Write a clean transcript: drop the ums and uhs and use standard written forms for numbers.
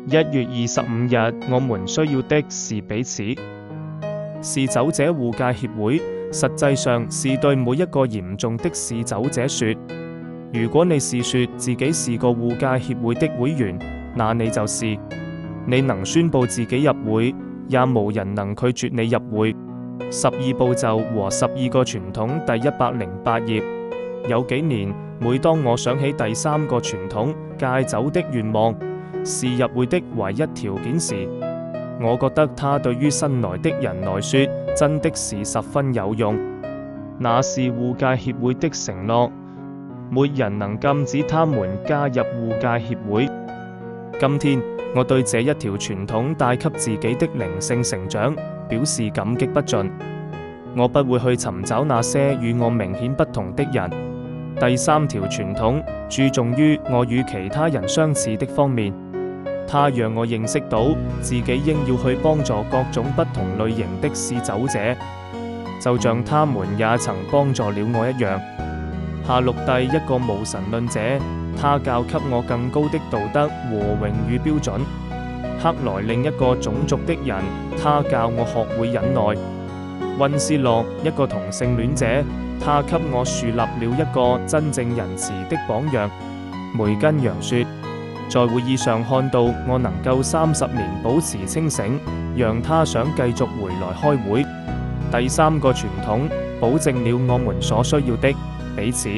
1月25日，我們需要的是彼此。嗜酒者護戒協會實際上是對每一個嚴重的嗜酒者說：如果你是說自己是個護戒協會的會員，那你就是。你能宣佈自己入會，也無人能拒絕你入會。12步驟和12個傳統第108頁。有幾年，每當我想起第3個傳統戒酒的願望是入會的唯一條件時，我覺得它對於新來的人來說真的是十分有用。那是護戒協會的承諾，沒人能禁止他們加入護戒協會。今天我對這一條傳統帶給自己的靈性成長表示感激不盡。我不會去尋找那些與我明顯不同的人。第3條傳統注重於我與其他人相似的方面，它讓我認識到自己應要去幫助各種不同類型的嗜酒者，就像他們也曾幫助了我一樣。夏綠蒂一個無神論者，他教給我更高的道德和榮譽標準。克萊另一個種族的人，他教我學會忍耐。溫斯洛一個同性戀者，他給我樹立了一個真正仁慈的榜樣。梅根楊說，在會議上看到我能夠30年保持清醒，讓他想繼續回來開會。第3個傳統保證了我們所需要的彼此。